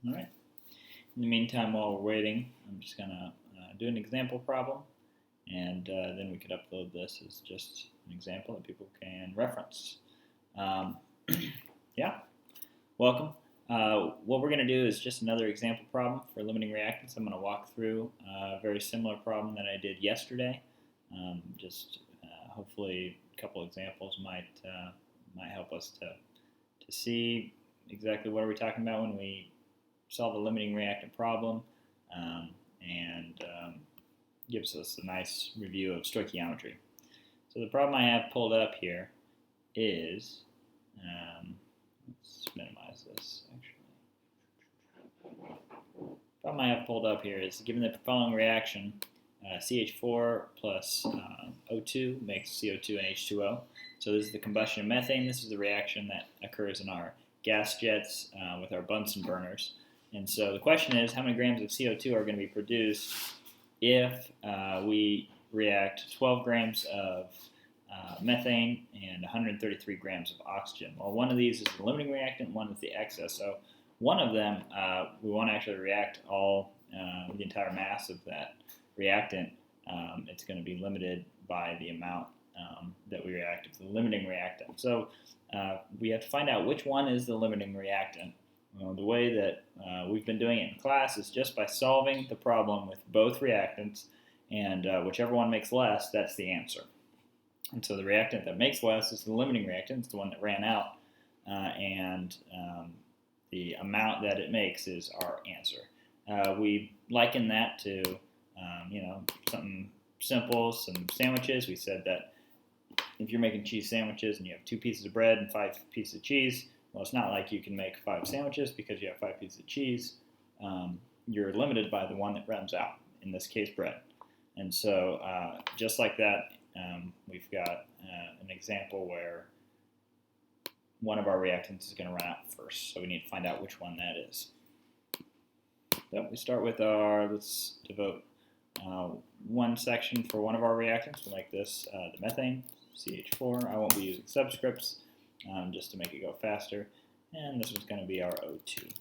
All right. In the meantime, while we're waiting, I'm just going to do an example problem, and then we could upload this as just an example that people can reference. Um, yeah, welcome. What we're going to do is just another example problem for limiting reactants. I'm going to walk through a very similar problem that I did yesterday. Hopefully a couple examples might help us to see exactly what are we talking about when we solve a limiting reactant problem, and gives us a nice review of stoichiometry. So the problem I have pulled up here is, let's minimize this actually. The problem I have pulled up here is given the following reaction, CH4 plus O2 makes CO2 and H2O. So this is the combustion of methane. This is the reaction that occurs in our gas jets with our Bunsen burners. And so the question is, how many grams of CO2 are going to be produced if we react 12 grams of methane and 133 grams of oxygen? Well, one of these is the limiting reactant, one is the excess. So one of them, we want to actually react the entire mass of that reactant. It's going to be limited by the amount that we react with the limiting reactant. So we have to find out which one is the limiting reactant. The way that we've been doing it in class is just by solving the problem with both reactants, and whichever one makes less, that's the answer. And so the reactant that makes less is the limiting reactant. It's the one that ran out, and the amount that it makes is our answer. We liken that to something simple, some sandwiches. We said that if you're making cheese sandwiches and you have 2 pieces of bread and 5 pieces of cheese, well, it's not like you can make 5 sandwiches because you have 5 pieces of cheese. You're limited by the one that runs out, in this case, bread. And so just like that, we've got an example where one of our reactants is going to run out first. So we need to find out which one that is. So we start with let's devote one section for one of our reactants. We'll make this the methane, CH4. I won't be using subscripts just to make it go faster. And this one's going to be our O2,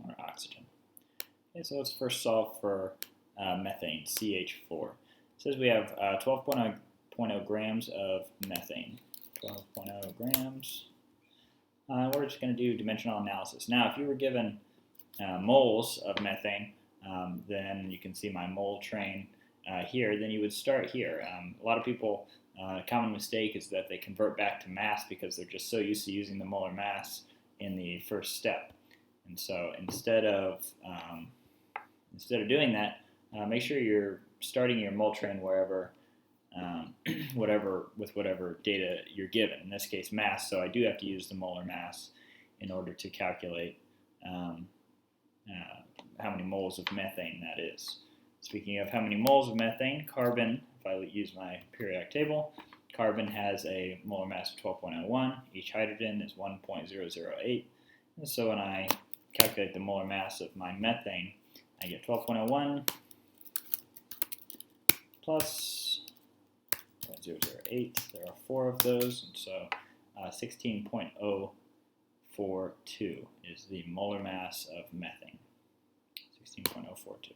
our oxygen. Okay, so let's first solve for methane, CH4. It says we have 12.0 grams of methane. 12.0 grams. We're just going to do dimensional analysis. Now, if you were given moles of methane, then you can see my mole train here, then you would start here. A lot of people, a common mistake is that they convert back to mass because they're just so used to using the molar mass in the first step. And so instead of doing that, make sure you're starting your mole train wherever, whatever data you're given. In this case, mass. So I do have to use the molar mass in order to calculate how many moles of methane that is. Speaking of how many moles of methane, carbon, if I use my periodic table, carbon has a molar mass of 12.01. Each hydrogen is 1.008. And so when I calculate the molar mass of my methane, I get 12.01 plus 0.008. There are 4 of those, and so 16.042 is the molar mass of methane. 16.042.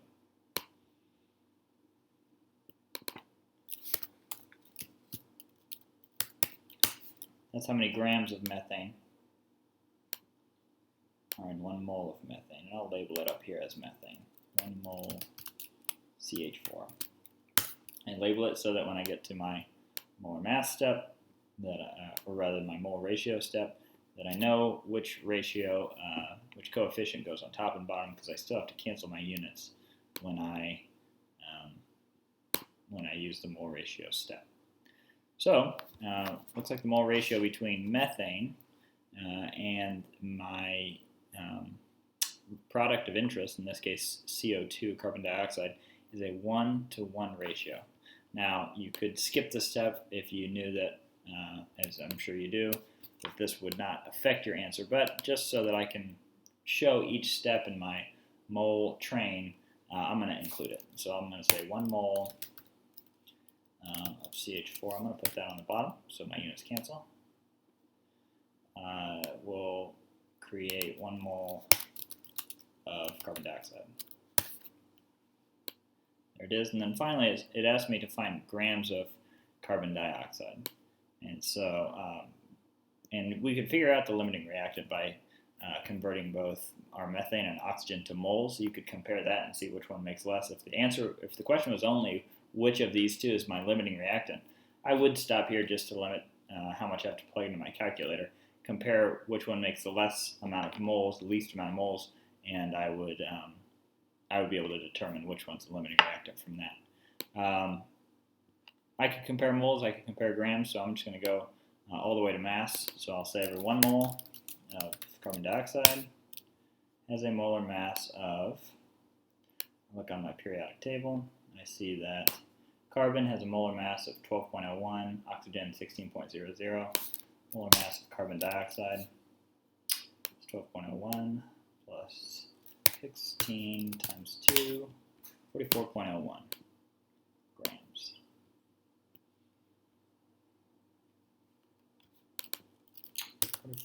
That's how many grams of methane are in 1 mole of methane. And I'll label it up here as methane. 1 mole CH4. And label it so that when I get to my molar mass step, or rather my mole ratio step, that I know which ratio, which coefficient goes on top and bottom, because I still have to cancel my units when I use the mole ratio step. So, looks like the mole ratio between methane and my product of interest, in this case CO2, carbon dioxide, is a 1-to-1 ratio. Now, you could skip the step if you knew that, as I'm sure you do, that this would not affect your answer, but just so that I can show each step in my mole train, I'm going to include it. So I'm going to say 1 mole of CH4. I'm going to put that on the bottom so my units cancel. We'll create 1 mole of carbon dioxide. There it is. And then finally, it asked me to find grams of carbon dioxide. And so, and we could figure out the limiting reactant by converting both our methane and oxygen to moles. You could compare that and see which one makes less. If the question was only which of these two is my limiting reactant, I would stop here just to limit how much I have to plug into my calculator, compare which one makes the less amount of moles, the least amount of moles, and I would be able to determine which one's the limiting reactant from that. I could compare moles, I could compare grams, so I'm just going to go all the way to mass. So I'll say every 1 mole of carbon dioxide has a molar mass of, look on my periodic table, I see that carbon has a molar mass of 12.01, oxygen 16.00, molar mass of carbon dioxide is 12.01 plus 16 times 2, 44.01 grams.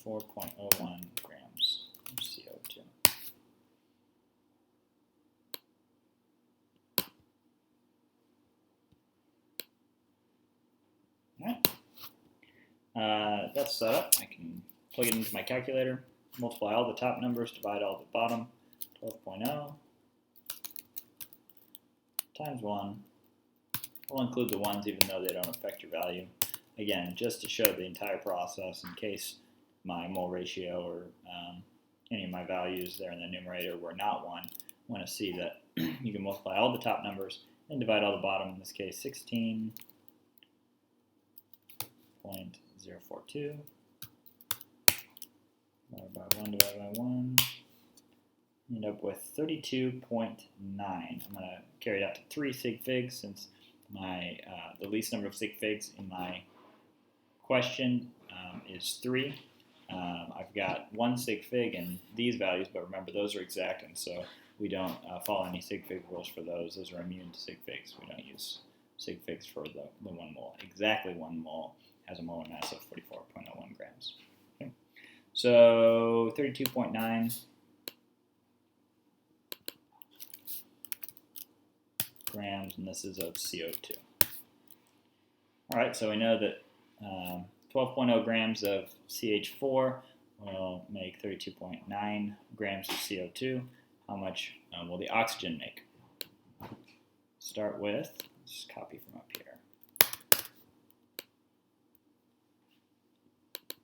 .01 grams of CO2. Alright, that's set up. I can plug it into my calculator, multiply all the top numbers, divide all the bottom, 12.0 times 1. I'll include the ones even though they don't affect your value. Again, just to show the entire process in case my mole ratio or any of my values there in the numerator were not 1. I want to see that you can multiply all the top numbers and divide all the bottom, in this case 16.042 divided by 1 divided by 1. End up with 32.9. I'm going to carry it out to 3 sig figs since my the least number of sig figs in my question is 3. I've got 1 sig fig in these values, but remember those are exactants, so we don't follow any sig fig rules for those. Those are immune to sig figs. We don't use sig figs for the 1 mole. Exactly 1 mole has a molar mass of 44.01 grams. Okay. So 32.9 grams, and this is of CO2. All right, so we know that 12.0 grams of CH4 will make 32.9 grams of CO2. How much will the oxygen make? Start with, let's copy from up here.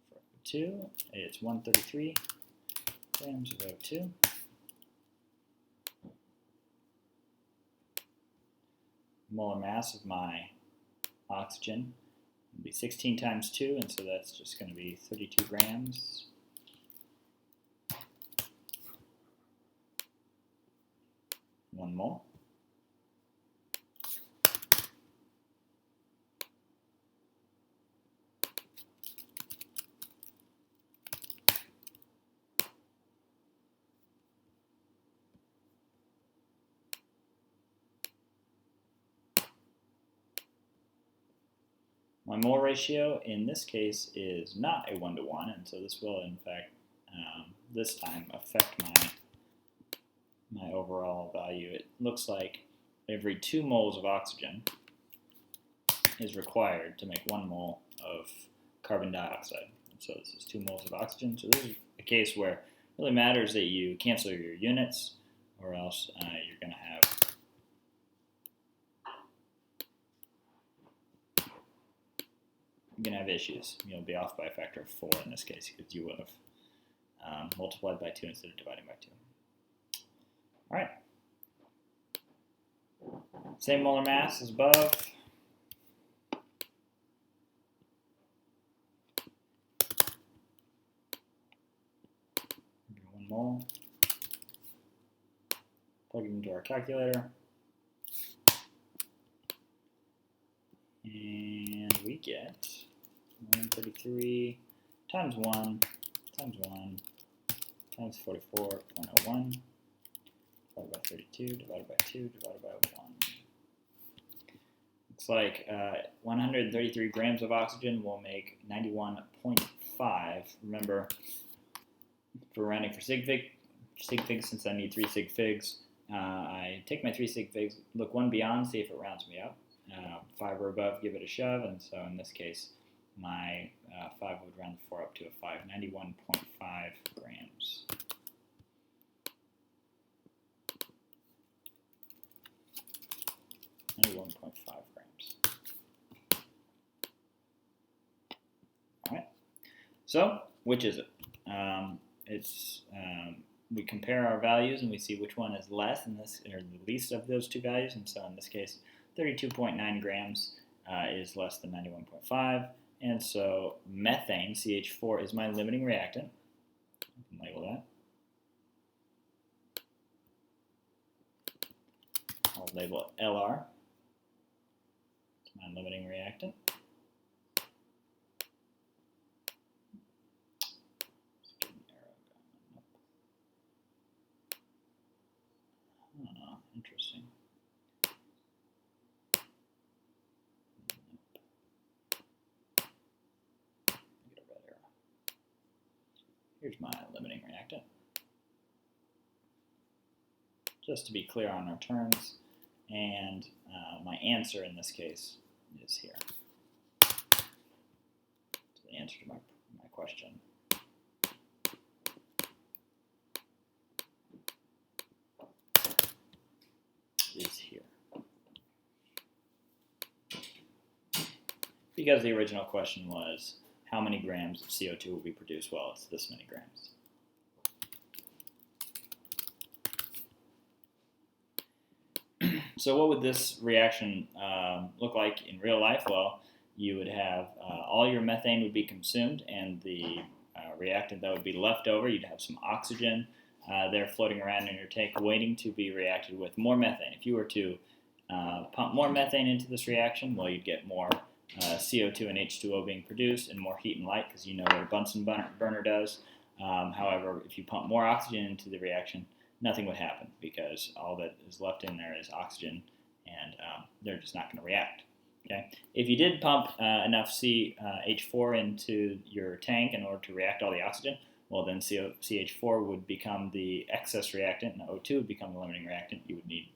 For O2, it's 133 grams of O2. Molar mass of my oxygen will be 16 times 2, and so that's just going to be 32 grams. One mole. My mole ratio in this case is not a 1-to-1, and so this will in fact this time affect my overall value. It looks like every 2 moles of oxygen is required to make 1 mole of carbon dioxide. And so this is 2 moles of oxygen. So this is a case where it really matters that you cancel your units, or else you're going to have issues. You'll be off by a factor of 4 in this case because you would have multiplied by 2 instead of dividing by 2. All right. Same molar mass as above. One mole. Plug it into our calculator. And we get 133 times 1 times 1 times 44.01 divided by 32 divided by 2 divided by 1. Looks like 133 grams of oxygen will make 91.5. Remember, if we're rounding for sig sig figs since I need 3 sig figs. I take my 3 sig figs, look one beyond, see if it rounds me up. 5 or above, give it a shove, and so in this case, my 5 would round the 4 up to a 5, 91.5 grams. All right. So, which is it? We compare our values and we see which one is less in this, or the least of those two values. And so, in this case, 32.9 grams is less than 91.5. And so, methane (CH4) is my limiting reactant. I can label that. I'll label it LR. It's my limiting reactant. Interesting. Get a red arrow. Here's my limiting reactant. Just to be clear on our terms, and my answer in this case is here. So the answer to my question is here. Because the original question was, how many grams of CO2 will be produced? Well, it's this many grams. So what would this reaction look like in real life? Well, you would have all your methane would be consumed, and the reactant that would be left over, you'd have some oxygen there floating around in your tank waiting to be reacted with more methane. If you were to pump more methane into this reaction, well, you'd get more CO2 and H2O being produced and more heat and light, because you know what a Bunsen burner does. However, if you pump more oxygen into the reaction, nothing would happen, because all that is left in there is oxygen, and they're just not going to react. Okay? If you did pump enough CH4 into your tank in order to react all the oxygen, well, then CH4 would become the excess reactant, and O2 would become the limiting reactant. You would need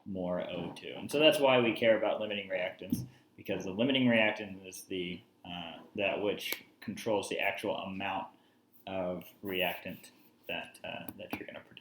more O2. And so that's why we care about limiting reactants, because the limiting reactant is that which controls the actual amount of reactant that you're going to produce.